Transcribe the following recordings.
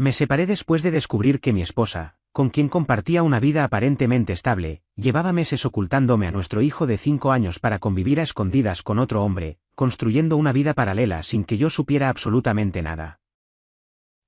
Me separé después de descubrir que mi esposa, con quien compartía una vida aparentemente estable, llevaba meses ocultándome a nuestro hijo de 5 años para convivir a escondidas con otro hombre, construyendo una vida paralela sin que yo supiera absolutamente nada.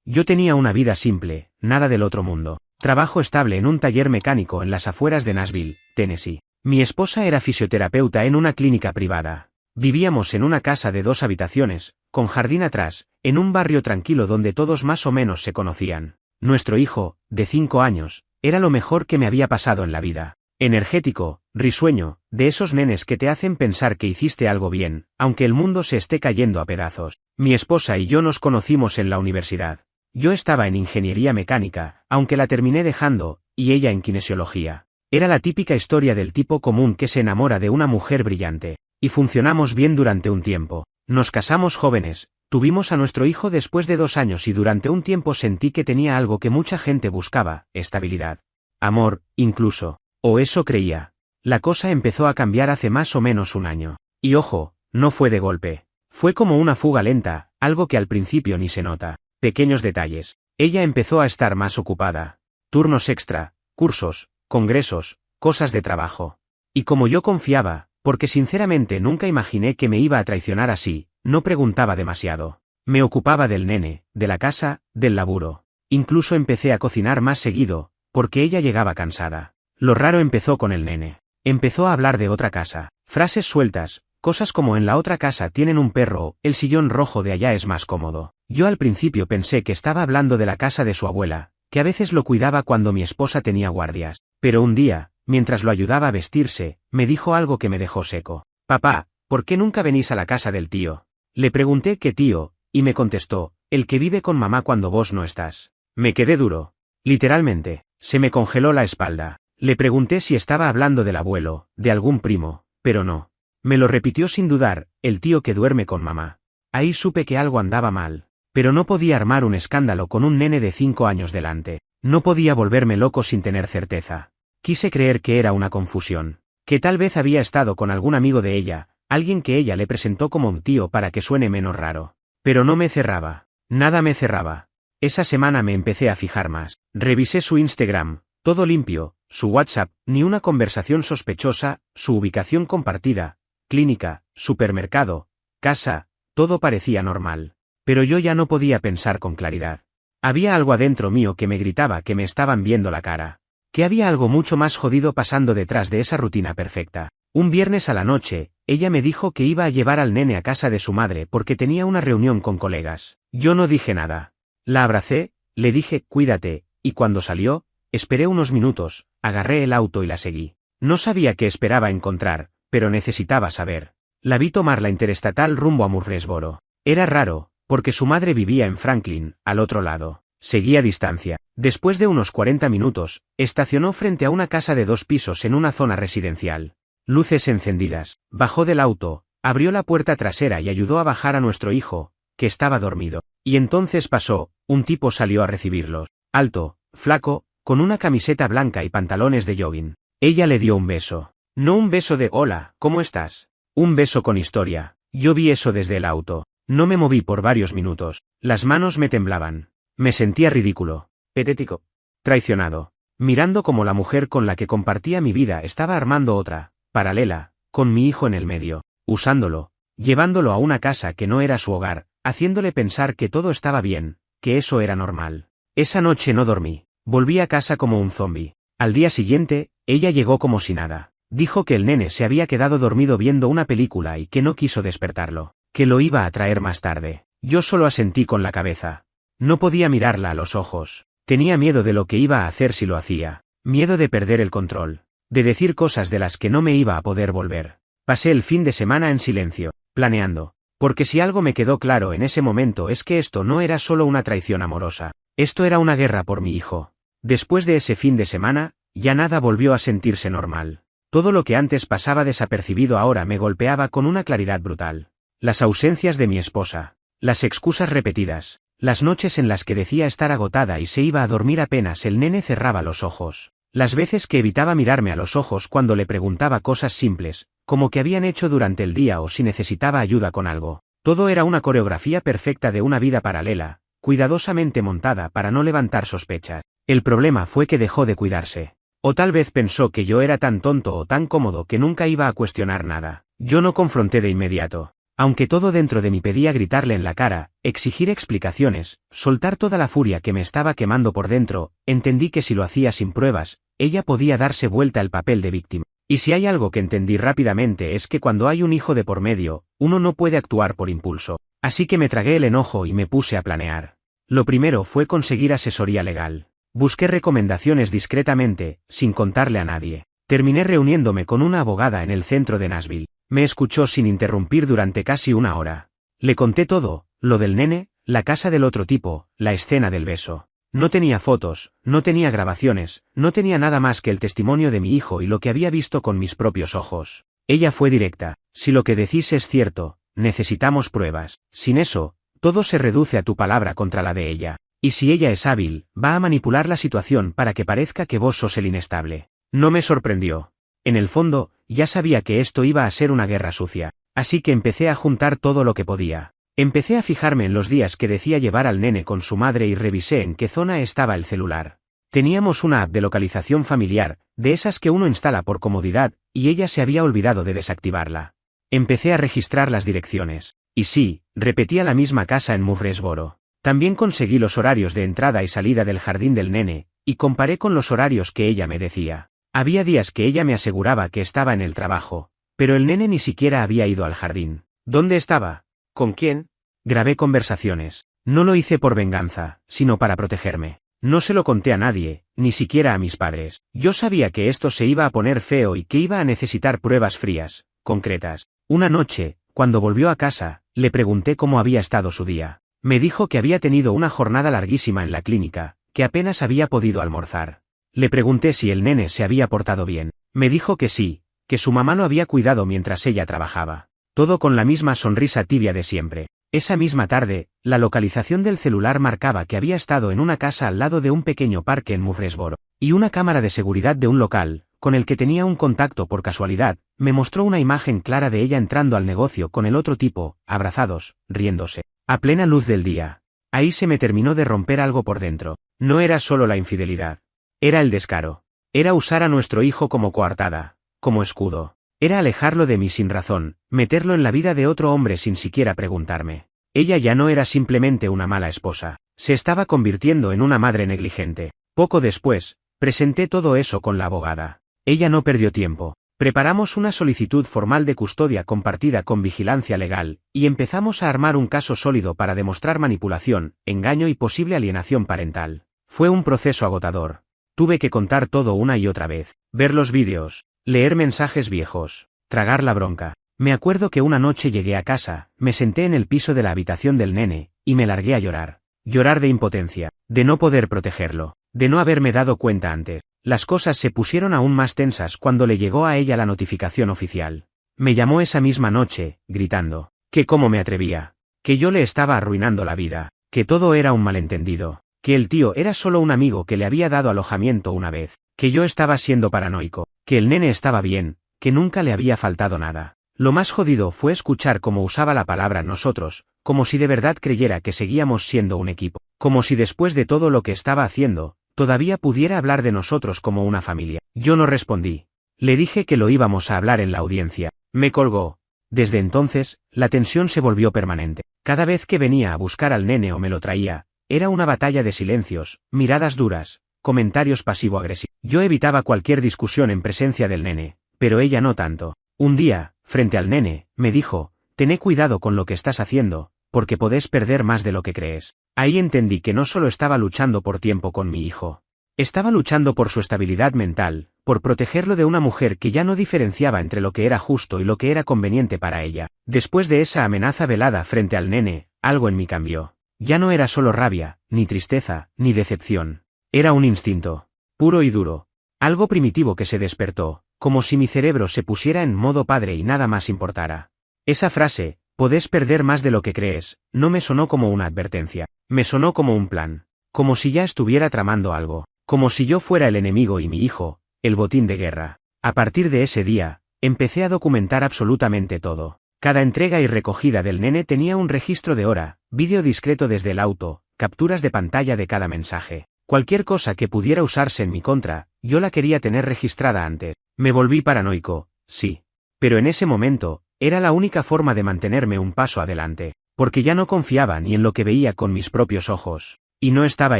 Yo tenía una vida simple, nada del otro mundo. Trabajo estable en un taller mecánico en las afueras de Nashville, Tennessee. Mi esposa era fisioterapeuta en una clínica privada. Vivíamos en una casa de 2 habitaciones, con jardín atrás, en un barrio tranquilo donde todos más o menos se conocían. Nuestro hijo, de 5 años, era lo mejor que me había pasado en la vida. Energético, risueño, de esos nenes que te hacen pensar que hiciste algo bien, aunque el mundo se esté cayendo a pedazos. Mi esposa y yo nos conocimos en la universidad. Yo estaba en ingeniería mecánica, aunque la terminé dejando, y ella en kinesiología. Era la típica historia del tipo común que se enamora de una mujer brillante. Y funcionamos bien durante un tiempo. Nos casamos jóvenes, tuvimos a nuestro hijo después de 2 años y durante un tiempo sentí que tenía algo que mucha gente buscaba, estabilidad. Amor, incluso. O eso creía. La cosa empezó a cambiar hace más o menos un año. Y ojo, no fue de golpe. Fue como una fuga lenta, algo que al principio ni se nota. Pequeños detalles. Ella empezó a estar más ocupada. Turnos extra, cursos, congresos, cosas de trabajo. Y como yo confiaba, porque sinceramente nunca imaginé que me iba a traicionar así, no preguntaba demasiado. Me ocupaba del nene, de la casa, del laburo. Incluso empecé a cocinar más seguido, porque ella llegaba cansada. Lo raro empezó con el nene. Empezó a hablar de otra casa. Frases sueltas, cosas como en la otra casa tienen un perro, el sillón rojo de allá es más cómodo. Yo al principio pensé que estaba hablando de la casa de su abuela, que a veces lo cuidaba cuando mi esposa tenía guardias. Pero un día, mientras lo ayudaba a vestirse, me dijo algo que me dejó seco. Papá, ¿por qué nunca venís a la casa del tío? Le pregunté qué tío, y me contestó, el que vive con mamá cuando vos no estás. Me quedé duro. Literalmente, se me congeló la espalda. Le pregunté si estaba hablando del abuelo, de algún primo, pero no. Me lo repitió sin dudar, el tío que duerme con mamá. Ahí supe que algo andaba mal. Pero no podía armar un escándalo con un nene de 5 años delante. No podía volverme loco sin tener certeza. Quise creer que era una confusión, que tal vez había estado con algún amigo de ella, alguien que ella le presentó como un tío para que suene menos raro. Pero no me cerraba, nada me cerraba. Esa semana me empecé a fijar más. Revisé su Instagram, todo limpio, su WhatsApp, ni una conversación sospechosa, su ubicación compartida, clínica, supermercado, casa, todo parecía normal. Pero yo ya no podía pensar con claridad. Había algo adentro mío que me gritaba que me estaban viendo la cara. Que había algo mucho más jodido pasando detrás de esa rutina perfecta. Un viernes a la noche, ella me dijo que iba a llevar al nene a casa de su madre porque tenía una reunión con colegas. Yo no dije nada. La abracé, le dije, cuídate, y cuando salió, esperé unos minutos, agarré el auto y la seguí. No sabía qué esperaba encontrar, pero necesitaba saber. La vi tomar la interestatal rumbo a Murfreesboro. Era raro, porque su madre vivía en Franklin, al otro lado. Seguía distancia. Después de unos 40 minutos, estacionó frente a una casa de 2 pisos en una zona residencial. Luces encendidas. Bajó del auto, abrió la puerta trasera y ayudó a bajar a nuestro hijo, que estaba dormido. Y entonces pasó, un tipo salió a recibirlos. Alto, flaco, con una camiseta blanca y pantalones de jogging. Ella le dio un beso. No un beso de hola, ¿cómo estás? Un beso con historia. Yo vi eso desde el auto. No me moví por varios minutos. Las manos me temblaban. Me sentía ridículo. Patético. Traicionado. Mirando como la mujer con la que compartía mi vida estaba armando otra, paralela, con mi hijo en el medio, usándolo, llevándolo a una casa que no era su hogar, haciéndole pensar que todo estaba bien, que eso era normal. Esa noche no dormí. Volví a casa como un zombi. Al día siguiente, ella llegó como si nada. Dijo que el nene se había quedado dormido viendo una película y que no quiso despertarlo, que lo iba a traer más tarde. Yo solo asentí con la cabeza. No podía mirarla a los ojos. Tenía miedo de lo que iba a hacer si lo hacía. Miedo de perder el control. De decir cosas de las que no me iba a poder volver. Pasé el fin de semana en silencio, planeando. Porque si algo me quedó claro en ese momento es que esto no era solo una traición amorosa. Esto era una guerra por mi hijo. Después de ese fin de semana, ya nada volvió a sentirse normal. Todo lo que antes pasaba desapercibido ahora me golpeaba con una claridad brutal. Las ausencias de mi esposa. Las excusas repetidas. Las noches en las que decía estar agotada y se iba a dormir apenas el nene cerraba los ojos. Las veces que evitaba mirarme a los ojos cuando le preguntaba cosas simples, como que habían hecho durante el día o si necesitaba ayuda con algo. Todo era una coreografía perfecta de una vida paralela, cuidadosamente montada para no levantar sospechas. El problema fue que dejó de cuidarse. O tal vez pensó que yo era tan tonto o tan cómodo que nunca iba a cuestionar nada. Yo no confronté de inmediato. Aunque todo dentro de mí pedía gritarle en la cara, exigir explicaciones, soltar toda la furia que me estaba quemando por dentro, entendí que si lo hacía sin pruebas, ella podía darse vuelta el papel de víctima. Y si hay algo que entendí rápidamente es que cuando hay un hijo de por medio, uno no puede actuar por impulso. Así que me tragué el enojo y me puse a planear. Lo primero fue conseguir asesoría legal. Busqué recomendaciones discretamente, sin contarle a nadie. Terminé reuniéndome con una abogada en el centro de Nashville. Me escuchó sin interrumpir durante casi una hora. Le conté todo, lo del nene, la casa del otro tipo, la escena del beso. No tenía fotos, no tenía grabaciones, no tenía nada más que el testimonio de mi hijo y lo que había visto con mis propios ojos. Ella fue directa. Si lo que decís es cierto, necesitamos pruebas. Sin eso, todo se reduce a tu palabra contra la de ella. Y si ella es hábil, va a manipular la situación para que parezca que vos sos el inestable. No me sorprendió. En el fondo, ya sabía que esto iba a ser una guerra sucia, así que empecé a juntar todo lo que podía. Empecé a fijarme en los días que decía llevar al nene con su madre y revisé en qué zona estaba el celular. Teníamos una app de localización familiar, de esas que uno instala por comodidad, y ella se había olvidado de desactivarla. Empecé a registrar las direcciones. Y sí, repetía la misma casa en Murfreesboro. También conseguí los horarios de entrada y salida del jardín del nene, y comparé con los horarios que ella me decía. Había días que ella me aseguraba que estaba en el trabajo, pero el nene ni siquiera había ido al jardín. ¿Dónde estaba? ¿Con quién? Grabé conversaciones. No lo hice por venganza, sino para protegerme. No se lo conté a nadie, ni siquiera a mis padres. Yo sabía que esto se iba a poner feo y que iba a necesitar pruebas frías, concretas. Una noche, cuando volvió a casa, le pregunté cómo había estado su día. Me dijo que había tenido una jornada larguísima en la clínica, que apenas había podido almorzar. Le pregunté si el nene se había portado bien. Me dijo que sí, que su mamá lo había cuidado mientras ella trabajaba. Todo con la misma sonrisa tibia de siempre. Esa misma tarde, la localización del celular marcaba que había estado en una casa al lado de un pequeño parque en Murfreesboro, y una cámara de seguridad de un local, con el que tenía un contacto por casualidad, me mostró una imagen clara de ella entrando al negocio con el otro tipo, abrazados, riéndose, a plena luz del día. Ahí se me terminó de romper algo por dentro. No era solo la infidelidad. Era el descaro. Era usar a nuestro hijo como coartada, como escudo. Era alejarlo de mí sin razón, meterlo en la vida de otro hombre sin siquiera preguntarme. Ella ya no era simplemente una mala esposa, se estaba convirtiendo en una madre negligente. Poco después, presenté todo eso con la abogada. Ella no perdió tiempo. Preparamos una solicitud formal de custodia compartida con vigilancia legal, y empezamos a armar un caso sólido para demostrar manipulación, engaño y posible alienación parental. Fue un proceso agotador. Tuve que contar todo una y otra vez, ver los vídeos, leer mensajes viejos, tragar la bronca. Me acuerdo que una noche llegué a casa, me senté en el piso de la habitación del nene, y me largué a llorar. Llorar de impotencia, de no poder protegerlo, de no haberme dado cuenta antes. Las cosas se pusieron aún más tensas cuando le llegó a ella la notificación oficial. Me llamó esa misma noche, gritando, que cómo me atrevía, que yo le estaba arruinando la vida, que todo era un malentendido. Que el tío era solo un amigo que le había dado alojamiento una vez, que yo estaba siendo paranoico, que el nene estaba bien, que nunca le había faltado nada. Lo más jodido fue escuchar cómo usaba la palabra nosotros, como si de verdad creyera que seguíamos siendo un equipo, como si después de todo lo que estaba haciendo, todavía pudiera hablar de nosotros como una familia. Yo no respondí. Le dije que lo íbamos a hablar en la audiencia. Me colgó. Desde entonces, la tensión se volvió permanente. Cada vez que venía a buscar al nene o me lo traía, era una batalla de silencios, miradas duras, comentarios pasivo-agresivos. Yo evitaba cualquier discusión en presencia del nene, pero ella no tanto. Un día, frente al nene, me dijo, «Tené cuidado con lo que estás haciendo, porque podés perder más de lo que crees». Ahí entendí que no solo estaba luchando por tiempo con mi hijo. Estaba luchando por su estabilidad mental, por protegerlo de una mujer que ya no diferenciaba entre lo que era justo y lo que era conveniente para ella. Después de esa amenaza velada frente al nene, algo en mí cambió. Ya no era solo rabia, ni tristeza, ni decepción. Era un instinto, puro y duro. Algo primitivo que se despertó, como si mi cerebro se pusiera en modo padre y nada más importara. Esa frase, «podés perder más de lo que crees», no me sonó como una advertencia. Me sonó como un plan. Como si ya estuviera tramando algo. Como si yo fuera el enemigo y mi hijo, el botín de guerra. A partir de ese día, empecé a documentar absolutamente todo. Cada entrega y recogida del nene tenía un registro de hora, vídeo discreto desde el auto, capturas de pantalla de cada mensaje. Cualquier cosa que pudiera usarse en mi contra, yo la quería tener registrada antes. Me volví paranoico, sí. Pero en ese momento, era la única forma de mantenerme un paso adelante, porque ya no confiaba ni en lo que veía con mis propios ojos. Y no estaba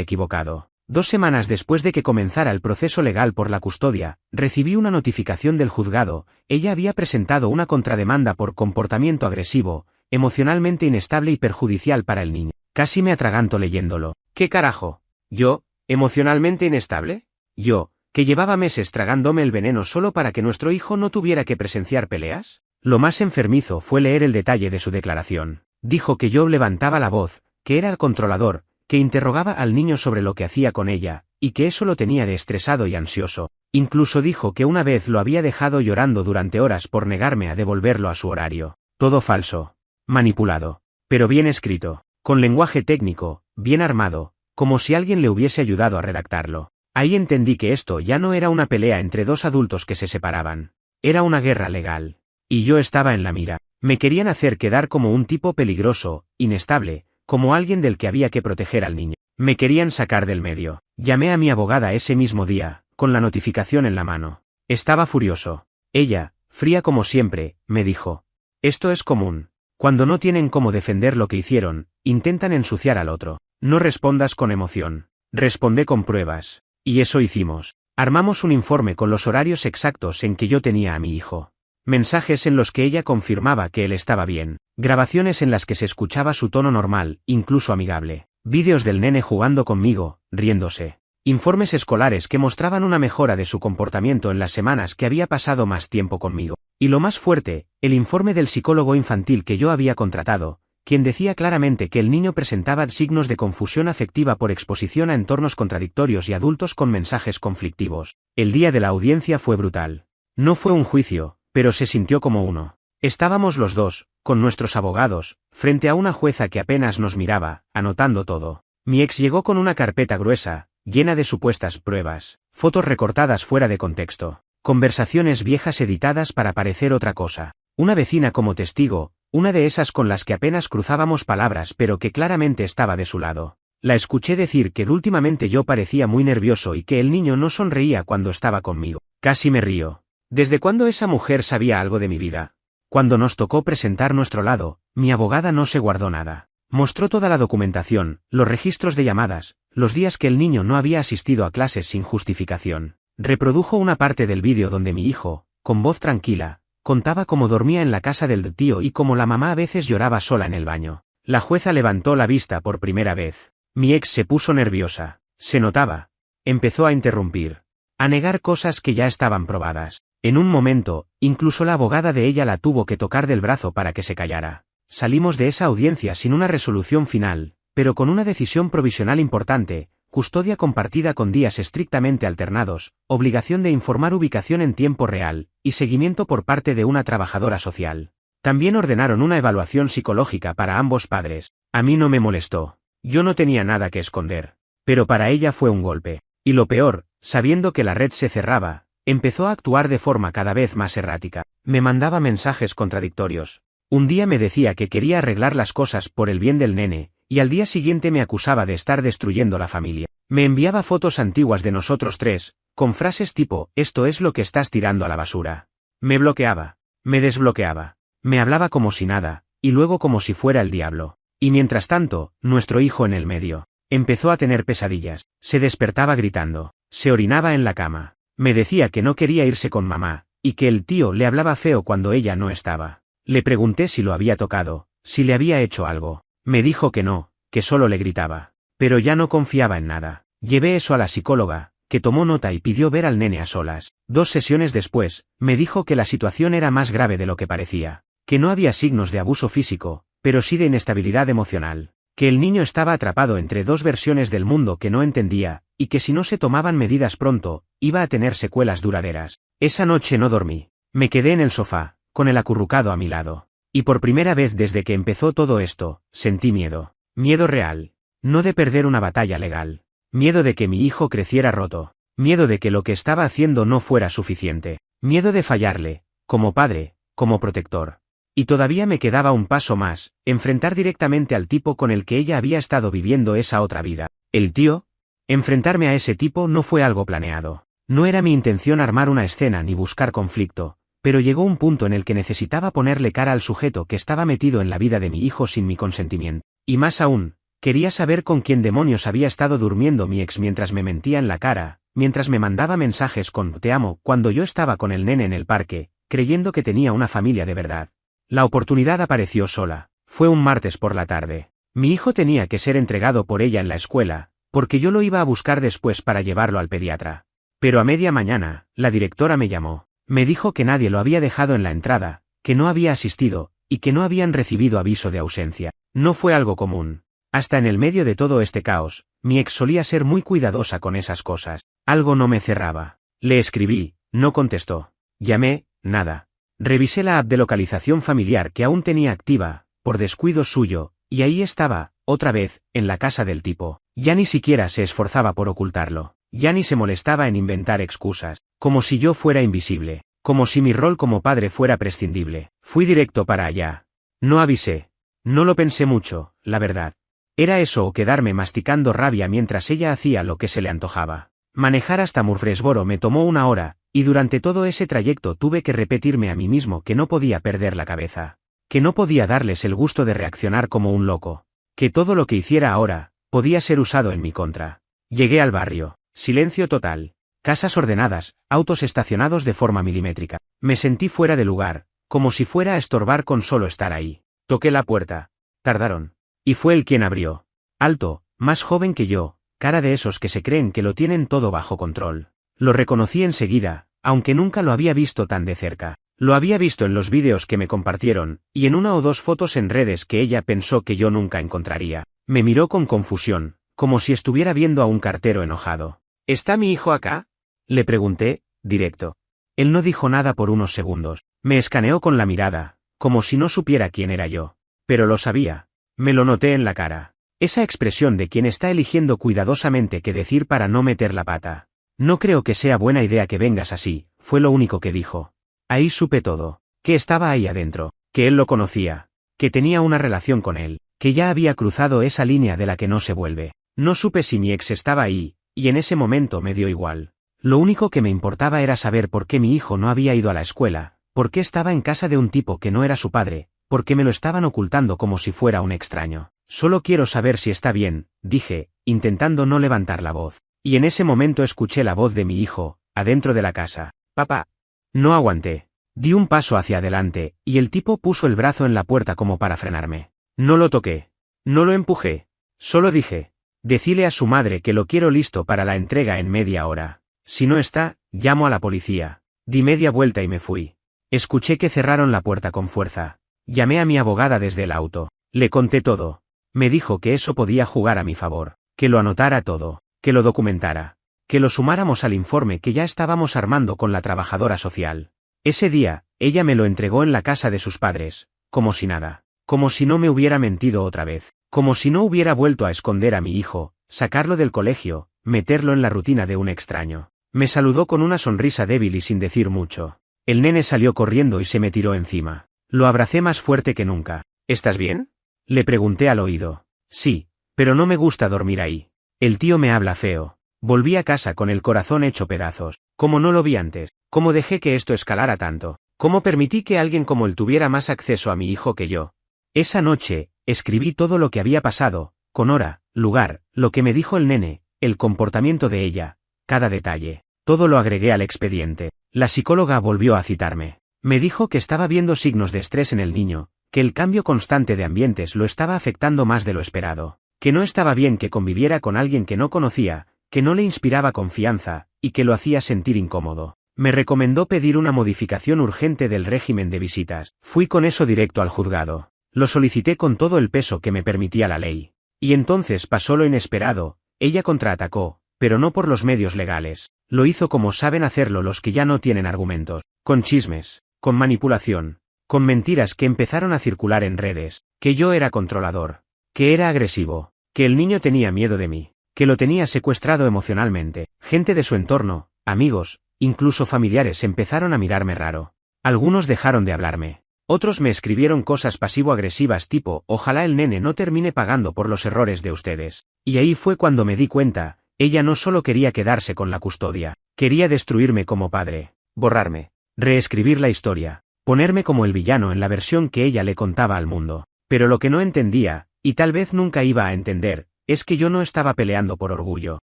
equivocado. 2 semanas después de que comenzara el proceso legal por la custodia, recibí una notificación del juzgado. Ella había presentado una contrademanda por comportamiento agresivo, emocionalmente inestable y perjudicial para el niño. Casi me atraganto leyéndolo. ¿Qué carajo? ¿Yo? ¿Emocionalmente inestable? ¿Yo, que llevaba meses tragándome el veneno solo para que nuestro hijo no tuviera que presenciar peleas? Lo más enfermizo fue leer el detalle de su declaración. Dijo que yo levantaba la voz, que era el controlador, que interrogaba al niño sobre lo que hacía con ella, y que eso lo tenía de estresado y ansioso. Incluso dijo que una vez lo había dejado llorando durante horas por negarme a devolverlo a su horario. Todo falso. Manipulado. Pero bien escrito. Con lenguaje técnico, bien armado, como si alguien le hubiese ayudado a redactarlo. Ahí entendí que esto ya no era una pelea entre 2 adultos que se separaban. Era una guerra legal. Y yo estaba en la mira. Me querían hacer quedar como un tipo peligroso, inestable, como alguien del que había que proteger al niño. Me querían sacar del medio. Llamé a mi abogada ese mismo día, con la notificación en la mano. Estaba furioso. Ella, fría como siempre, me dijo. Esto es común. Cuando no tienen cómo defender lo que hicieron, intentan ensuciar al otro. No respondas con emoción. Responde con pruebas. Y eso hicimos. Armamos un informe con los horarios exactos en que yo tenía a mi hijo. Mensajes en los que ella confirmaba que él estaba bien. Grabaciones en las que se escuchaba su tono normal, incluso amigable. Vídeos del nene jugando conmigo, riéndose. Informes escolares que mostraban una mejora de su comportamiento en las semanas que había pasado más tiempo conmigo. Y lo más fuerte, el informe del psicólogo infantil que yo había contratado, quien decía claramente que el niño presentaba signos de confusión afectiva por exposición a entornos contradictorios y adultos con mensajes conflictivos. El día de la audiencia fue brutal. No fue un juicio, pero se sintió como uno. Estábamos los dos, con nuestros abogados, frente a una jueza que apenas nos miraba, anotando todo. Mi ex llegó con una carpeta gruesa, llena de supuestas pruebas, fotos recortadas fuera de contexto, conversaciones viejas editadas para parecer otra cosa, una vecina como testigo, una de esas con las que apenas cruzábamos palabras pero que claramente estaba de su lado. La escuché decir que últimamente yo parecía muy nervioso y que el niño no sonreía cuando estaba conmigo. Casi me río. ¿Desde cuándo esa mujer sabía algo de mi vida? Cuando nos tocó presentar nuestro lado, mi abogada no se guardó nada. Mostró toda la documentación, los registros de llamadas, los días que el niño no había asistido a clases sin justificación. Reprodujo una parte del vídeo donde mi hijo, con voz tranquila, contaba cómo dormía en la casa del tío y cómo la mamá a veces lloraba sola en el baño. La jueza levantó la vista por primera vez. Mi ex se puso nerviosa. Se notaba. Empezó a interrumpir. A negar cosas que ya estaban probadas. En un momento, incluso la abogada de ella la tuvo que tocar del brazo para que se callara. Salimos de esa audiencia sin una resolución final, pero con una decisión provisional importante: custodia compartida con días estrictamente alternados, obligación de informar ubicación en tiempo real, y seguimiento por parte de una trabajadora social. También ordenaron una evaluación psicológica para ambos padres. A mí no me molestó. Yo no tenía nada que esconder. Pero para ella fue un golpe. Y lo peor, sabiendo que la red se cerraba, empezó a actuar de forma cada vez más errática. Me mandaba mensajes contradictorios. Un día me decía que quería arreglar las cosas por el bien del nene, y al día siguiente me acusaba de estar destruyendo la familia. Me enviaba fotos antiguas de nosotros 3, con frases tipo: esto es lo que estás tirando a la basura. Me bloqueaba. Me desbloqueaba. Me hablaba como si nada, y luego como si fuera el diablo. Y mientras tanto, nuestro hijo en el medio. Empezó a tener pesadillas. Se despertaba gritando. Se orinaba en la cama. Me decía que no quería irse con mamá, y que el tío le hablaba feo cuando ella no estaba. Le pregunté si lo había tocado, si le había hecho algo. Me dijo que no, que solo le gritaba. Pero ya no confiaba en nada. Llevé eso a la psicóloga, que tomó nota y pidió ver al nene a solas. 2 sesiones después, me dijo que la situación era más grave de lo que parecía. Que no había signos de abuso físico, pero sí de inestabilidad emocional. Que el niño estaba atrapado entre 2 versiones del mundo que no entendía, y que si no se tomaban medidas pronto, iba a tener secuelas duraderas. Esa noche no dormí. Me quedé en el sofá, con el acurrucado a mi lado. Y por primera vez desde que empezó todo esto, sentí miedo. Miedo real. No de perder una batalla legal. Miedo de que mi hijo creciera roto. Miedo de que lo que estaba haciendo no fuera suficiente. Miedo de fallarle, como padre, como protector. Y todavía me quedaba un paso más, enfrentar directamente al tipo con el que ella había estado viviendo esa otra vida. ¿El tío? Enfrentarme a ese tipo no fue algo planeado. No era mi intención armar una escena ni buscar conflicto, pero llegó un punto en el que necesitaba ponerle cara al sujeto que estaba metido en la vida de mi hijo sin mi consentimiento. Y más aún, quería saber con quién demonios había estado durmiendo mi ex mientras me mentía en la cara, mientras me mandaba mensajes con "te amo" cuando yo estaba con el nene en el parque, creyendo que tenía una familia de verdad. La oportunidad apareció sola. Fue un martes por la tarde. Mi hijo tenía que ser entregado por ella en la escuela, porque yo lo iba a buscar después para llevarlo al pediatra. Pero a media mañana, la directora me llamó. Me dijo que nadie lo había dejado en la entrada, que no había asistido, y que no habían recibido aviso de ausencia. No fue algo común. Hasta en el medio de todo este caos, mi ex solía ser muy cuidadosa con esas cosas. Algo no me cerraba. Le escribí, no contestó. Llamé, nada. Revisé la app de localización familiar que aún tenía activa, por descuido suyo, y ahí estaba, otra vez, en la casa del tipo. Ya ni siquiera se esforzaba por ocultarlo. Ya ni se molestaba en inventar excusas, como si yo fuera invisible, como si mi rol como padre fuera prescindible. Fui directo para allá. No avisé. No lo pensé mucho, la verdad. Era eso o quedarme masticando rabia mientras ella hacía lo que se le antojaba. Manejar hasta Murfreesboro me tomó 1 hora, y durante todo ese trayecto tuve que repetirme a mí mismo que no podía perder la cabeza. Que no podía darles el gusto de reaccionar como un loco. Que todo lo que hiciera ahora, podía ser usado en mi contra. Llegué al barrio. Silencio total. Casas ordenadas, autos estacionados de forma milimétrica. Me sentí fuera de lugar, como si fuera a estorbar con solo estar ahí. Toqué la puerta. Tardaron. Y fue él quien abrió. Alto, más joven que yo, cara de esos que se creen que lo tienen todo bajo control. Lo reconocí enseguida, aunque nunca lo había visto tan de cerca. Lo había visto en los vídeos que me compartieron, y en 1 o 2 fotos en redes que ella pensó que yo nunca encontraría. Me miró con confusión, como si estuviera viendo a un cartero enojado. ¿Está mi hijo acá? Le pregunté, directo. Él no dijo nada por unos segundos. Me escaneó con la mirada, como si no supiera quién era yo. Pero lo sabía. Me lo noté en la cara. Esa expresión de quien está eligiendo cuidadosamente qué decir para no meter la pata. No creo que sea buena idea que vengas así, fue lo único que dijo. Ahí supe todo. Que estaba ahí adentro. Que él lo conocía. Que tenía una relación con él. Que ya había cruzado esa línea de la que no se vuelve. No supe si mi ex estaba ahí, y en ese momento me dio igual. Lo único que me importaba era saber por qué mi hijo no había ido a la escuela, por qué estaba en casa de un tipo que no era su padre, por qué me lo estaban ocultando como si fuera un extraño. Solo quiero saber si está bien, dije, intentando no levantar la voz. Y en ese momento escuché la voz de mi hijo, adentro de la casa. Papá. No aguanté. Di un paso hacia adelante, y el tipo puso el brazo en la puerta como para frenarme. No lo toqué. No lo empujé. Solo dije. Decile a su madre que lo quiero listo para la entrega en media hora. Si no está, llamo a la policía. Di media vuelta y me fui. Escuché que cerraron la puerta con fuerza. Llamé a mi abogada desde el auto. Le conté todo. Me dijo que eso podía jugar a mi favor. Que lo anotara todo. Que lo documentara. Que lo sumáramos al informe que ya estábamos armando con la trabajadora social. Ese día, ella me lo entregó en la casa de sus padres, como si nada. Como si no me hubiera mentido otra vez. Como si no hubiera vuelto a esconder a mi hijo, sacarlo del colegio, meterlo en la rutina de un extraño. Me saludó con una sonrisa débil y sin decir mucho. El nene salió corriendo y se me tiró encima. Lo abracé más fuerte que nunca. ¿Estás bien? Le pregunté al oído. Sí, pero no me gusta dormir ahí. El tío me habla feo. Volví a casa con el corazón hecho pedazos. ¿Cómo no lo vi antes? ¿Cómo dejé que esto escalara tanto? ¿Cómo permití que alguien como él tuviera más acceso a mi hijo que yo? Esa noche, escribí todo lo que había pasado, con hora, lugar, lo que me dijo el nene, el comportamiento de ella, cada detalle. Todo lo agregué al expediente. La psicóloga volvió a citarme. Me dijo que estaba viendo signos de estrés en el niño, que el cambio constante de ambientes lo estaba afectando más de lo esperado, que no estaba bien que conviviera con alguien que no conocía, que no le inspiraba confianza, y que lo hacía sentir incómodo. Me recomendó pedir una modificación urgente del régimen de visitas. Fui con eso directo al juzgado. Lo solicité con todo el peso que me permitía la ley. Y entonces pasó lo inesperado, ella contraatacó, pero no por los medios legales. Lo hizo como saben hacerlo los que ya no tienen argumentos, con chismes, con manipulación, con mentiras que empezaron a circular en redes, que yo era controlador, que era agresivo, que el niño tenía miedo de mí, que lo tenía secuestrado emocionalmente. Gente de su entorno, amigos, incluso familiares empezaron a mirarme raro. Algunos dejaron de hablarme. Otros me escribieron cosas pasivo-agresivas tipo, ojalá el nene no termine pagando por los errores de ustedes. Y ahí fue cuando me di cuenta, ella no solo quería quedarse con la custodia, quería destruirme como padre, borrarme, reescribir la historia, ponerme como el villano en la versión que ella le contaba al mundo. Pero lo que no entendía, y tal vez nunca iba a entender, es que yo no estaba peleando por orgullo.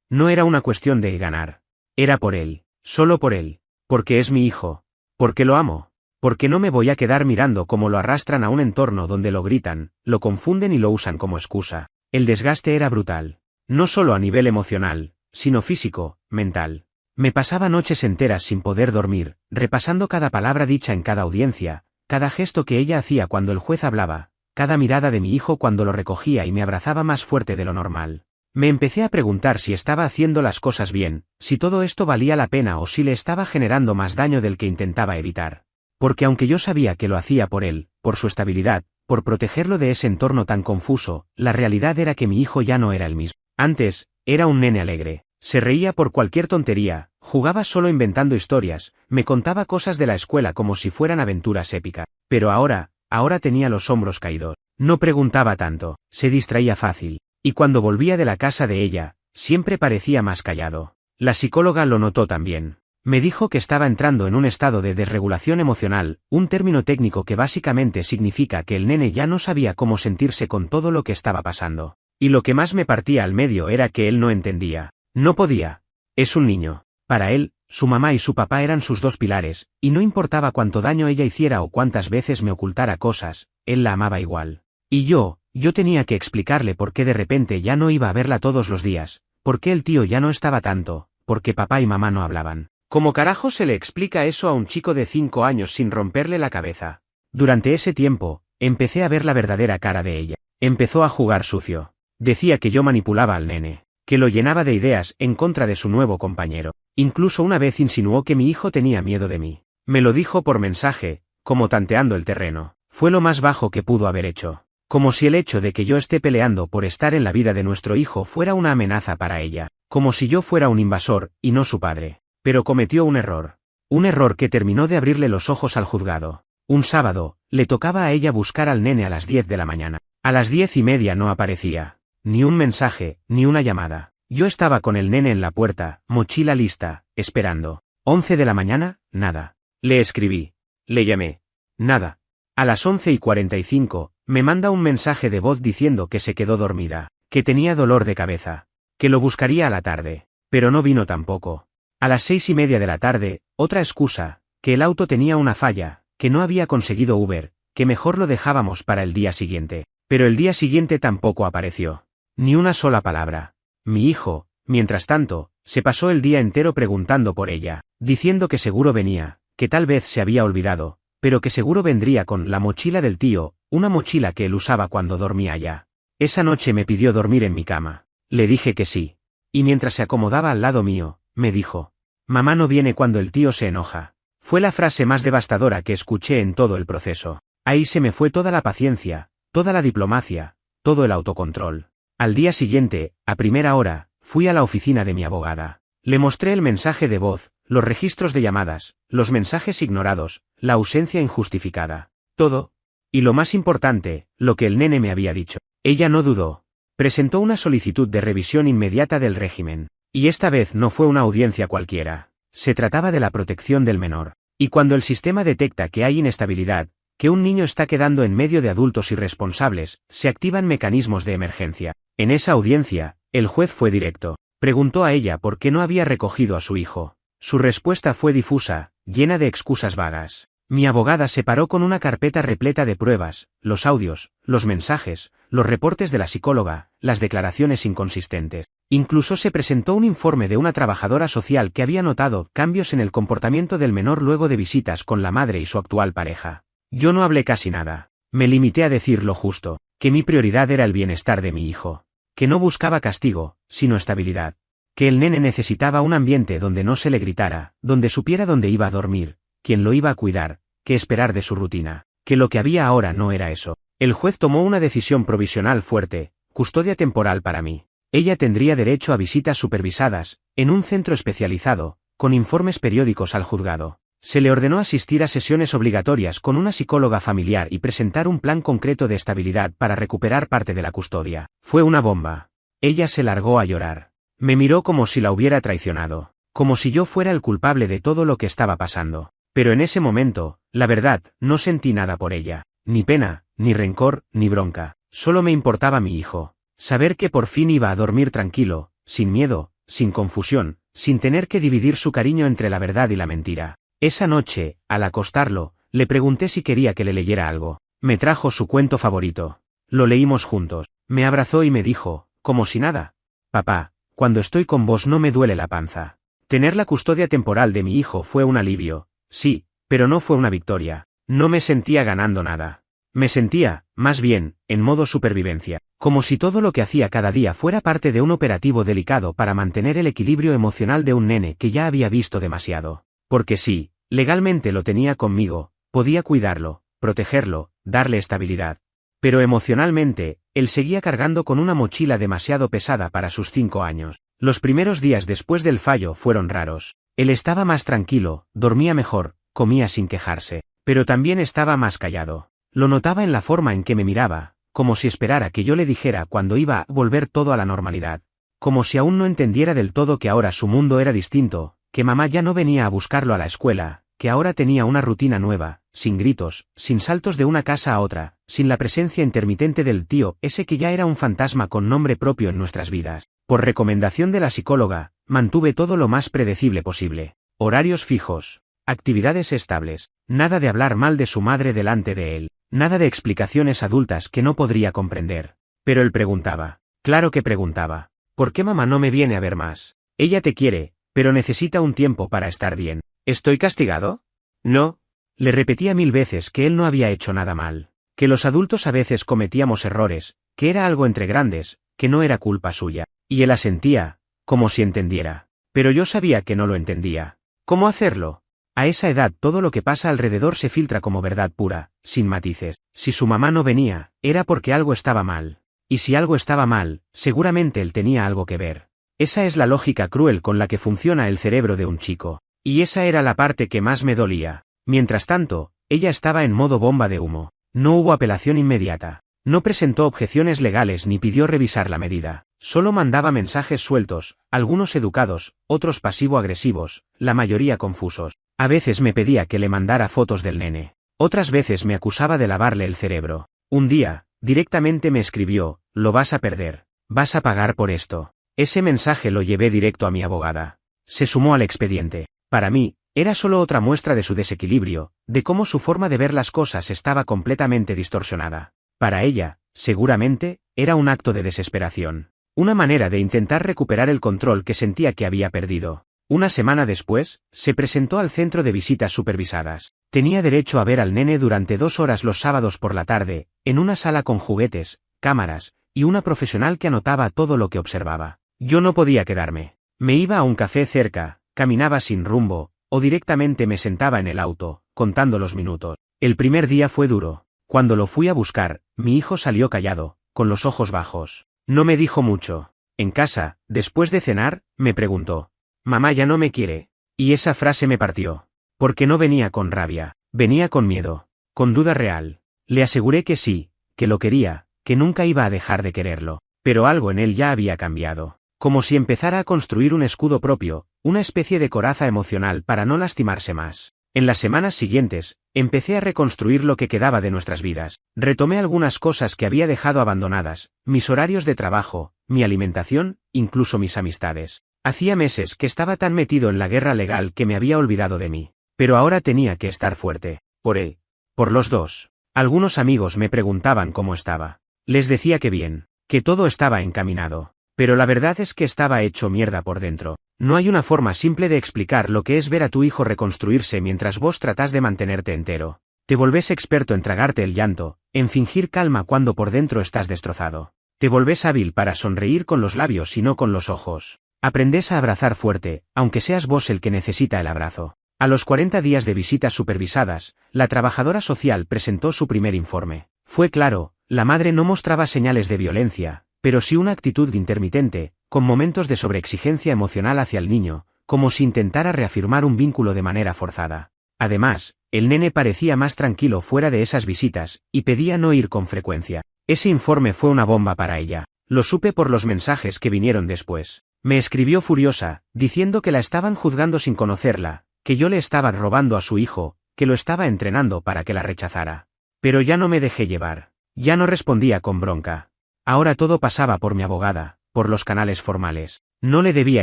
No era una cuestión de ganar. Era por él, solo por él, porque es mi hijo, porque lo amo, porque no me voy a quedar mirando cómo lo arrastran a un entorno donde lo gritan, lo confunden y lo usan como excusa. El desgaste era brutal, no solo a nivel emocional, sino físico, mental. Me pasaba noches enteras sin poder dormir, repasando cada palabra dicha en cada audiencia, cada gesto que ella hacía cuando el juez hablaba, cada mirada de mi hijo cuando lo recogía y me abrazaba más fuerte de lo normal. Me empecé a preguntar si estaba haciendo las cosas bien, si todo esto valía la pena o si le estaba generando más daño del que intentaba evitar. Porque aunque yo sabía que lo hacía por él, por su estabilidad, por protegerlo de ese entorno tan confuso, la realidad era que mi hijo ya no era el mismo. Antes, era un nene alegre, se reía por cualquier tontería, jugaba solo inventando historias, me contaba cosas de la escuela como si fueran aventuras épicas. Pero ahora tenía los hombros caídos. No preguntaba tanto, se distraía fácil. Y cuando volvía de la casa de ella, siempre parecía más callado. La psicóloga lo notó también. Me dijo que estaba entrando en un estado de desregulación emocional, un término técnico que básicamente significa que el nene ya no sabía cómo sentirse con todo lo que estaba pasando. Y lo que más me partía al medio era que él no entendía. No podía. Es un niño. Para él, su mamá y su papá eran sus dos pilares, y no importaba cuánto daño ella hiciera o cuántas veces me ocultara cosas, él la amaba igual. Y yo tenía que explicarle por qué de repente ya no iba a verla todos los días, por qué el tío ya no estaba tanto, por qué papá y mamá no hablaban. ¿Cómo carajo se le explica eso a un chico de 5 años sin romperle la cabeza? Durante ese tiempo, empecé a ver la verdadera cara de ella. Empezó a jugar sucio. Decía que yo manipulaba al nene, que lo llenaba de ideas en contra de su nuevo compañero. Incluso una vez insinuó que mi hijo tenía miedo de mí. Me lo dijo por mensaje, como tanteando el terreno. Fue lo más bajo que pudo haber hecho. Como si el hecho de que yo esté peleando por estar en la vida de nuestro hijo fuera una amenaza para ella. Como si yo fuera un invasor, y no su padre. Pero cometió un error. Un error que terminó de abrirle los ojos al juzgado. Un sábado, le tocaba a ella buscar al nene a las 10 de la mañana. A las 10:30 no aparecía. Ni un mensaje, ni una llamada. Yo estaba con el nene en la puerta, mochila lista, esperando. 11 de la mañana, nada. Le escribí. Le llamé. Nada. A las 11:45, me manda un mensaje de voz diciendo que se quedó dormida, que tenía dolor de cabeza, que lo buscaría a la tarde, pero no vino tampoco. A las 6:30 de la tarde, otra excusa, que el auto tenía una falla, que no había conseguido Uber, que mejor lo dejábamos para el día siguiente. Pero el día siguiente tampoco apareció. Ni una sola palabra. Mi hijo, mientras tanto, se pasó el día entero preguntando por ella, diciendo que seguro venía, que tal vez se había olvidado, pero que seguro vendría con la mochila del tío, una mochila que él usaba cuando dormía allá. Esa noche me pidió dormir en mi cama. Le dije que sí. Y mientras se acomodaba al lado mío, me dijo: «Mamá no viene cuando el tío se enoja». Fue la frase más devastadora que escuché en todo el proceso. Ahí se me fue toda la paciencia, toda la diplomacia, todo el autocontrol. Al día siguiente, a primera hora, fui a la oficina de mi abogada. Le mostré el mensaje de voz, los registros de llamadas, los mensajes ignorados, la ausencia injustificada. Todo. Y lo más importante, lo que el nene me había dicho. Ella no dudó. Presentó una solicitud de revisión inmediata del régimen. Y esta vez no fue una audiencia cualquiera. Se trataba de la protección del menor. Y cuando el sistema detecta que hay inestabilidad, que un niño está quedando en medio de adultos irresponsables, se activan mecanismos de emergencia. En esa audiencia, el juez fue directo. Preguntó a ella por qué no había recogido a su hijo. Su respuesta fue difusa, llena de excusas vagas. Mi abogada se paró con una carpeta repleta de pruebas, los audios, los mensajes, los reportes de la psicóloga, las declaraciones inconsistentes. Incluso se presentó un informe de una trabajadora social que había notado cambios en el comportamiento del menor luego de visitas con la madre y su actual pareja. Yo no hablé casi nada. Me limité a decir lo justo, que mi prioridad era el bienestar de mi hijo. Que no buscaba castigo, sino estabilidad. Que el nene necesitaba un ambiente donde no se le gritara, donde supiera dónde iba a dormir, quién lo iba a cuidar, qué esperar de su rutina. Que lo que había ahora no era eso. El juez tomó una decisión provisional fuerte, custodia temporal para mí. Ella tendría derecho a visitas supervisadas, en un centro especializado, con informes periódicos al juzgado. Se le ordenó asistir a sesiones obligatorias con una psicóloga familiar y presentar un plan concreto de estabilidad para recuperar parte de la custodia. Fue una bomba. Ella se largó a llorar. Me miró como si la hubiera traicionado, como si yo fuera el culpable de todo lo que estaba pasando. Pero en ese momento, la verdad, no sentí nada por ella, ni pena, ni rencor, ni bronca. Solo me importaba mi hijo. Saber que por fin iba a dormir tranquilo, sin miedo, sin confusión, sin tener que dividir su cariño entre la verdad y la mentira. Esa noche, al acostarlo, le pregunté si quería que le leyera algo. Me trajo su cuento favorito. Lo leímos juntos. Me abrazó y me dijo, como si nada: papá, cuando estoy con vos no me duele la panza. Tener la custodia temporal de mi hijo fue un alivio, sí, pero no fue una victoria. No me sentía ganando nada. Me sentía, más bien, en modo supervivencia, como si todo lo que hacía cada día fuera parte de un operativo delicado para mantener el equilibrio emocional de un nene que ya había visto demasiado. Porque sí, legalmente lo tenía conmigo, podía cuidarlo, protegerlo, darle estabilidad. Pero emocionalmente, él seguía cargando con una mochila demasiado pesada para sus 5 años. Los primeros días después del fallo fueron raros. Él estaba más tranquilo, dormía mejor, comía sin quejarse, pero también estaba más callado. Lo notaba en la forma en que me miraba, como si esperara que yo le dijera cuando iba a volver todo a la normalidad. Como si aún no entendiera del todo que ahora su mundo era distinto, que mamá ya no venía a buscarlo a la escuela, que ahora tenía una rutina nueva, sin gritos, sin saltos de una casa a otra, sin la presencia intermitente del tío ese que ya era un fantasma con nombre propio en nuestras vidas. Por recomendación de la psicóloga, mantuve todo lo más predecible posible. Horarios fijos, actividades estables, nada de hablar mal de su madre delante de él, nada de explicaciones adultas que no podría comprender. Pero él preguntaba, claro que preguntaba, ¿por qué mamá no me viene a ver más? Ella te quiere, pero necesita un tiempo para estar bien. ¿Estoy castigado? No. Le repetía 1000 veces que él no había hecho nada mal, que los adultos a veces cometíamos errores, que era algo entre grandes, que no era culpa suya. Y él asentía, como si entendiera. Pero yo sabía que no lo entendía. ¿Cómo hacerlo? A esa edad todo lo que pasa alrededor se filtra como verdad pura, sin matices. Si su mamá no venía, era porque algo estaba mal. Y si algo estaba mal, seguramente él tenía algo que ver. Esa es la lógica cruel con la que funciona el cerebro de un chico. Y esa era la parte que más me dolía. Mientras tanto, ella estaba en modo bomba de humo. No hubo apelación inmediata. No presentó objeciones legales ni pidió revisar la medida. Solo mandaba mensajes sueltos, algunos educados, otros pasivo-agresivos, la mayoría confusos. A veces me pedía que le mandara fotos del nene. Otras veces me acusaba de lavarle el cerebro. Un día, directamente me escribió, lo vas a perder. Vas a pagar por esto. Ese mensaje lo llevé directo a mi abogada. Se sumó al expediente. Para mí, era solo otra muestra de su desequilibrio, de cómo su forma de ver las cosas estaba completamente distorsionada. Para ella, seguramente, era un acto de desesperación. Una manera de intentar recuperar el control que sentía que había perdido. Una semana después, se presentó al centro de visitas supervisadas. Tenía derecho a ver al nene durante 2 horas los sábados por la tarde, en una sala con juguetes, cámaras, y una profesional que anotaba todo lo que observaba. Yo no podía quedarme. Me iba a un café cerca, caminaba sin rumbo, o directamente me sentaba en el auto, contando los minutos. El primer día fue duro. Cuando lo fui a buscar, mi hijo salió callado, con los ojos bajos. No me dijo mucho. En casa, después de cenar, me preguntó: «Mamá ya no me quiere». Y esa frase me partió. Porque no venía con rabia, venía con miedo, con duda real. Le aseguré que sí, que lo quería, que nunca iba a dejar de quererlo. Pero algo en él ya había cambiado. Como si empezara a construir un escudo propio, una especie de coraza emocional para no lastimarse más. En las semanas siguientes, empecé a reconstruir lo que quedaba de nuestras vidas. Retomé algunas cosas que había dejado abandonadas, mis horarios de trabajo, mi alimentación, incluso mis amistades. Hacía meses que estaba tan metido en la guerra legal que me había olvidado de mí. Pero ahora tenía que estar fuerte. Por él. Por los dos. Algunos amigos me preguntaban cómo estaba. Les decía que bien, que todo estaba encaminado. Pero la verdad es que estaba hecho mierda por dentro. No hay una forma simple de explicar lo que es ver a tu hijo reconstruirse mientras vos tratás de mantenerte entero. Te volvés experto en tragarte el llanto, en fingir calma cuando por dentro estás destrozado. Te volvés hábil para sonreír con los labios y no con los ojos. Aprendés a abrazar fuerte, aunque seas vos el que necesita el abrazo. A los 40 días de visitas supervisadas, la trabajadora social presentó su primer informe. Fue claro, la madre no mostraba señales de violencia, pero sí una actitud intermitente, con momentos de sobreexigencia emocional hacia el niño, como si intentara reafirmar un vínculo de manera forzada. Además, el nene parecía más tranquilo fuera de esas visitas, y pedía no ir con frecuencia. Ese informe fue una bomba para ella. Lo supe por los mensajes que vinieron después. Me escribió furiosa, diciendo que la estaban juzgando sin conocerla, que yo le estaba robando a su hijo, que lo estaba entrenando para que la rechazara. Pero ya no me dejé llevar. Ya no respondía con bronca. Ahora todo pasaba por mi abogada, por los canales formales. No le debía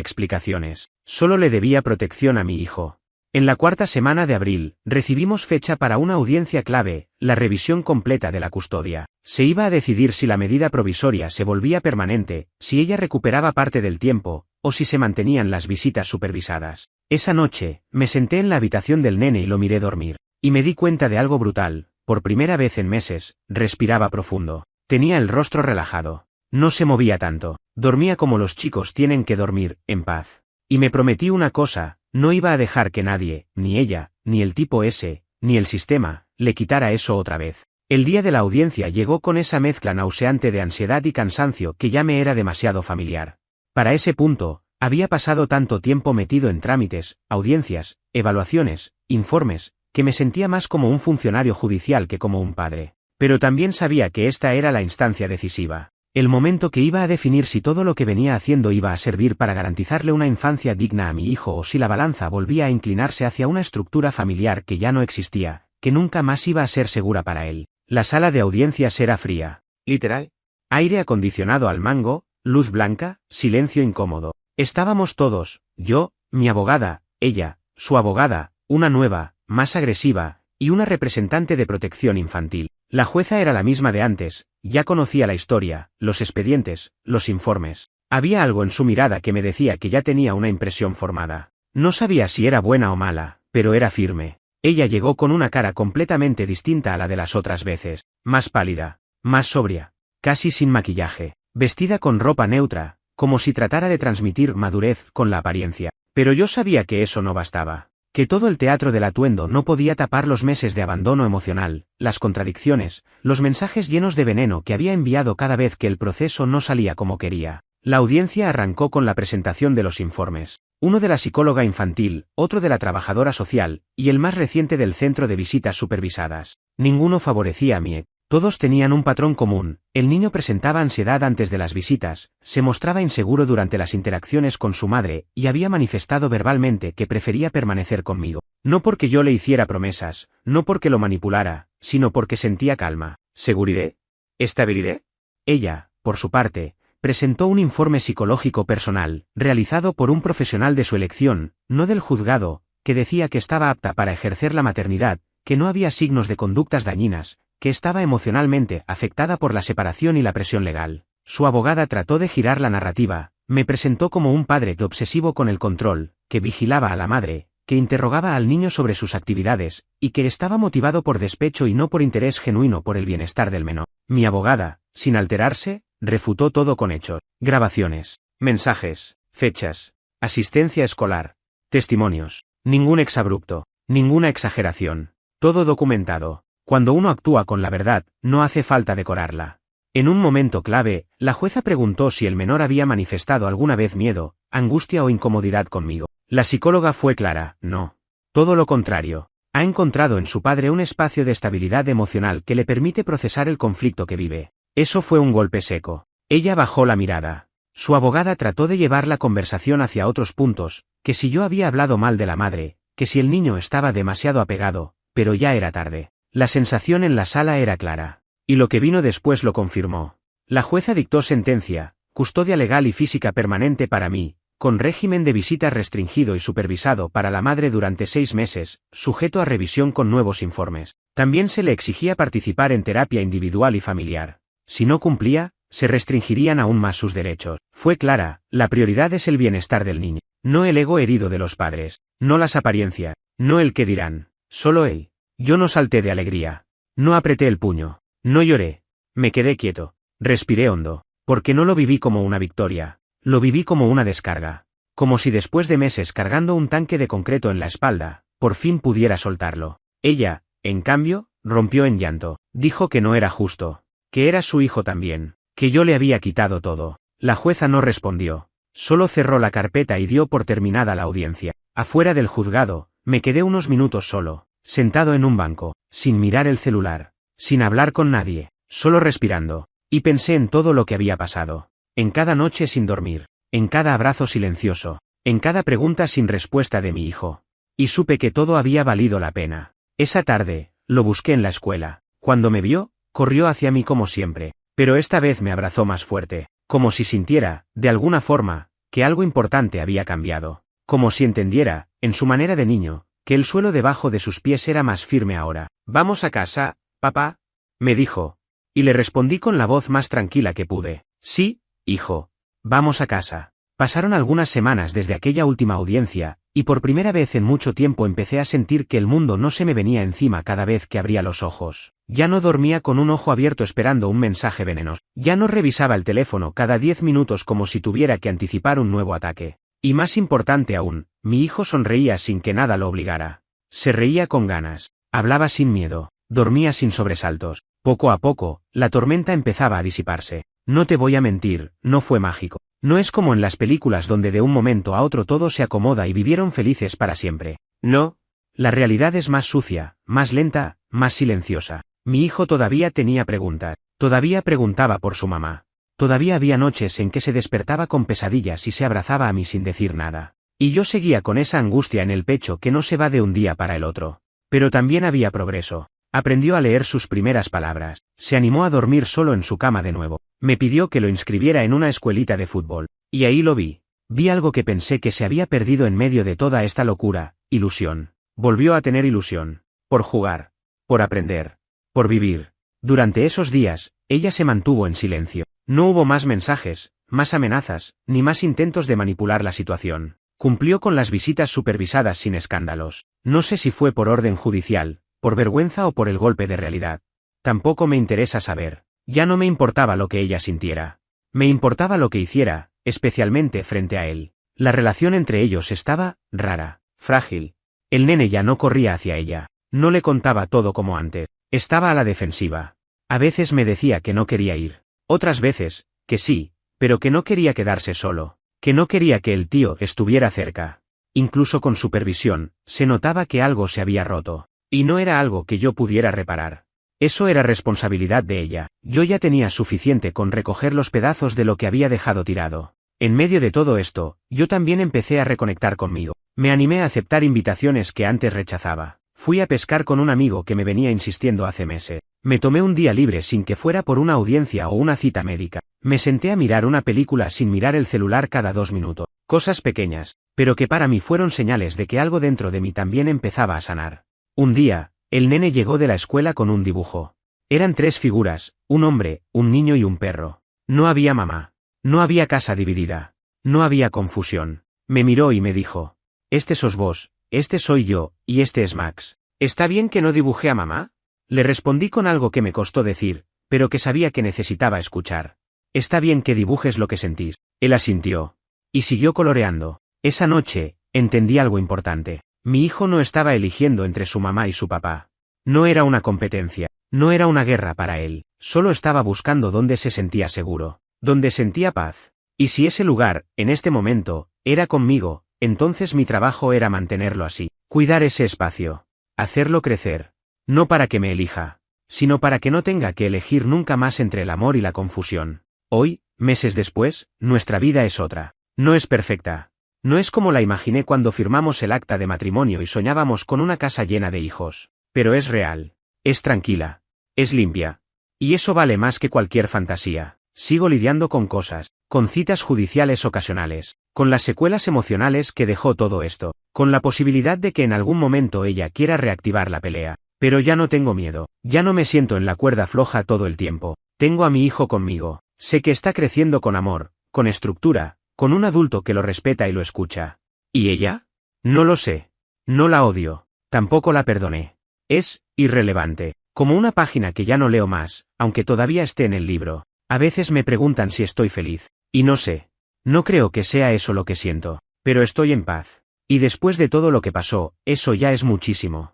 explicaciones, solo le debía protección a mi hijo. En la cuarta semana de abril, recibimos fecha para una audiencia clave, la revisión completa de la custodia. Se iba a decidir si la medida provisoria se volvía permanente, si ella recuperaba parte del tiempo, o si se mantenían las visitas supervisadas. Esa noche, me senté en la habitación del nene y lo miré dormir. Y me di cuenta de algo brutal, por primera vez en meses, respiraba profundo. Tenía el rostro relajado. No se movía tanto. Dormía como los chicos tienen que dormir, en paz. Y me prometí una cosa, no iba a dejar que nadie, ni ella, ni el tipo ese, ni el sistema, le quitara eso otra vez. El día de la audiencia llegó con esa mezcla nauseante de ansiedad y cansancio que ya me era demasiado familiar. Para ese punto, había pasado tanto tiempo metido en trámites, audiencias, evaluaciones, informes, que me sentía más como un funcionario judicial que como un padre. Pero también sabía que esta era la instancia decisiva. El momento que iba a definir si todo lo que venía haciendo iba a servir para garantizarle una infancia digna a mi hijo o si la balanza volvía a inclinarse hacia una estructura familiar que ya no existía, que nunca más iba a ser segura para él. La sala de audiencias era fría. Literal. Aire acondicionado al mango, luz blanca, silencio incómodo. Estábamos todos, yo, mi abogada, ella, su abogada, una nueva, más agresiva, y una representante de protección infantil. La jueza era la misma de antes, ya conocía la historia, los expedientes, los informes. Había algo en su mirada que me decía que ya tenía una impresión formada. No sabía si era buena o mala, pero era firme. Ella llegó con una cara completamente distinta a la de las otras veces, más pálida, más sobria, casi sin maquillaje, vestida con ropa neutra, como si tratara de transmitir madurez con la apariencia. Pero yo sabía que eso no bastaba. Que todo el teatro del atuendo no podía tapar los meses de abandono emocional, las contradicciones, los mensajes llenos de veneno que había enviado cada vez que el proceso no salía como quería. La audiencia arrancó con la presentación de los informes. Uno de la psicóloga infantil, otro de la trabajadora social, y el más reciente del centro de visitas supervisadas. Ninguno favorecía a Mie. Todos tenían un patrón común: el niño presentaba ansiedad antes de las visitas, se mostraba inseguro durante las interacciones con su madre, y había manifestado verbalmente que prefería permanecer conmigo. No porque yo le hiciera promesas, no porque lo manipulara, sino porque sentía calma, seguridad, estabilidad. Ella, por su parte, presentó un informe psicológico personal, realizado por un profesional de su elección, no del juzgado, que decía que estaba apta para ejercer la maternidad, que no había signos de conductas dañinas, que estaba emocionalmente afectada por la separación y la presión legal. Su abogada trató de girar la narrativa, me presentó como un padre obsesivo con el control, que vigilaba a la madre, que interrogaba al niño sobre sus actividades, y que estaba motivado por despecho y no por interés genuino por el bienestar del menor. Mi abogada, sin alterarse, refutó todo con hechos, grabaciones, mensajes, fechas, asistencia escolar, testimonios, ningún exabrupto, ninguna exageración, todo documentado. Cuando uno actúa con la verdad, no hace falta decorarla. En un momento clave, la jueza preguntó si el menor había manifestado alguna vez miedo, angustia o incomodidad conmigo. La psicóloga fue clara: no. Todo lo contrario. Ha encontrado en su padre un espacio de estabilidad emocional que le permite procesar el conflicto que vive. Eso fue un golpe seco. Ella bajó la mirada. Su abogada trató de llevar la conversación hacia otros puntos, que si yo había hablado mal de la madre, que si el niño estaba demasiado apegado, pero ya era tarde. La sensación en la sala era clara. Y lo que vino después lo confirmó. La jueza dictó sentencia: custodia legal y física permanente para mí, con régimen de visitas restringido y supervisado para la madre durante 6 meses, sujeto a revisión con nuevos informes. También se le exigía participar en terapia individual y familiar. Si no cumplía, se restringirían aún más sus derechos. Fue clara: la prioridad es el bienestar del niño, no el ego herido de los padres, no las apariencias, no el qué dirán, solo él. Yo no salté de alegría. No apreté el puño. No lloré. Me quedé quieto. Respiré hondo. Porque no lo viví como una victoria. Lo viví como una descarga. Como si después de meses cargando un tanque de concreto en la espalda, por fin pudiera soltarlo. Ella, en cambio, rompió en llanto. Dijo que no era justo. Que era su hijo también. Que yo le había quitado todo. La jueza no respondió. Solo cerró la carpeta y dio por terminada la audiencia. Afuera del juzgado, me quedé unos minutos solo, sentado en un banco, sin mirar el celular, sin hablar con nadie, solo respirando, y pensé en todo lo que había pasado, en cada noche sin dormir, en cada abrazo silencioso, en cada pregunta sin respuesta de mi hijo. Y supe que todo había valido la pena. Esa tarde, lo busqué en la escuela. Cuando me vio, corrió hacia mí como siempre, pero esta vez me abrazó más fuerte, como si sintiera, de alguna forma, que algo importante había cambiado, como si entendiera, en su manera de niño, que el suelo debajo de sus pies era más firme ahora. «¿Vamos a casa, papá?», me dijo, y le respondí con la voz más tranquila que pude. «Sí, hijo. Vamos a casa». Pasaron algunas semanas desde aquella última audiencia, y por primera vez en mucho tiempo empecé a sentir que el mundo no se me venía encima cada vez que abría los ojos. Ya no dormía con un ojo abierto esperando un mensaje venenoso. Ya no revisaba el teléfono cada 10 minutos como si tuviera que anticipar un nuevo ataque. Y más importante aún, mi hijo sonreía sin que nada lo obligara. Se reía con ganas, hablaba sin miedo, dormía sin sobresaltos. Poco a poco, la tormenta empezaba a disiparse. No te voy a mentir, no fue mágico. No es como en las películas donde de un momento a otro todo se acomoda y vivieron felices para siempre. No. La realidad es más sucia, más lenta, más silenciosa. Mi hijo todavía tenía preguntas. Todavía preguntaba por su mamá. Todavía había noches en que se despertaba con pesadillas y se abrazaba a mí sin decir nada. Y yo seguía con esa angustia en el pecho que no se va de un día para el otro. Pero también había progreso. Aprendió a leer sus primeras palabras. Se animó a dormir solo en su cama de nuevo. Me pidió que lo inscribiera en una escuelita de fútbol. Y ahí lo vi. Vi algo que pensé que se había perdido en medio de toda esta locura: ilusión. Volvió a tener ilusión. Por jugar. Por aprender. Por vivir. Durante esos días, ella se mantuvo en silencio. No hubo más mensajes, más amenazas, ni más intentos de manipular la situación. Cumplió con las visitas supervisadas sin escándalos. No sé si fue por orden judicial, por vergüenza o por el golpe de realidad. Tampoco me interesa saber. Ya no me importaba lo que ella sintiera. Me importaba lo que hiciera, especialmente frente a él. La relación entre ellos estaba rara, frágil. El nene ya no corría hacia ella. No le contaba todo como antes. Estaba a la defensiva. A veces me decía que no quería ir. Otras veces, que sí, pero que no quería quedarse solo. Que no quería que el tío estuviera cerca. Incluso con supervisión, se notaba que algo se había roto. Y no era algo que yo pudiera reparar. Eso era responsabilidad de ella. Yo ya tenía suficiente con recoger los pedazos de lo que había dejado tirado. En medio de todo esto, yo también empecé a reconectar conmigo. Me animé a aceptar invitaciones que antes rechazaba. Fui a pescar con un amigo que me venía insistiendo hace meses. Me tomé un día libre sin que fuera por una audiencia o una cita médica. Me senté a mirar una película sin mirar el celular cada 2 minutos. Cosas pequeñas, pero que para mí fueron señales de que algo dentro de mí también empezaba a sanar. Un día, el nene llegó de la escuela con un dibujo. Eran 3 figuras, un hombre, un niño y un perro. No había mamá. No había casa dividida. No había confusión. Me miró y me dijo: «Este sos vos, este soy yo, y este es Max. ¿Está bien que no dibujé a mamá?». Le respondí con algo que me costó decir, pero que sabía que necesitaba escuchar. «Está bien que dibujes lo que sentís». Él asintió. Y siguió coloreando. Esa noche, entendí algo importante. Mi hijo no estaba eligiendo entre su mamá y su papá. No era una competencia, no era una guerra para él, solo estaba buscando dónde se sentía seguro, donde sentía paz. Y si ese lugar, en este momento, era conmigo, entonces mi trabajo era mantenerlo así, cuidar ese espacio, hacerlo crecer. No para que me elija, sino para que no tenga que elegir nunca más entre el amor y la confusión. Hoy, meses después, nuestra vida es otra. No es perfecta. No es como la imaginé cuando firmamos el acta de matrimonio y soñábamos con una casa llena de hijos. Pero es real. Es tranquila. Es limpia. Y eso vale más que cualquier fantasía. Sigo lidiando con cosas, con citas judiciales ocasionales, con las secuelas emocionales que dejó todo esto, con la posibilidad de que en algún momento ella quiera reactivar la pelea. Pero ya no tengo miedo, ya no me siento en la cuerda floja todo el tiempo. Tengo a mi hijo conmigo. Sé que está creciendo con amor, con estructura, con un adulto que lo respeta y lo escucha. ¿Y ella? No lo sé. No la odio. Tampoco la perdoné. Es irrelevante. Como una página que ya no leo más, aunque todavía esté en el libro. A veces me preguntan si estoy feliz. Y no sé. No creo que sea eso lo que siento. Pero estoy en paz. Y después de todo lo que pasó, eso ya es muchísimo.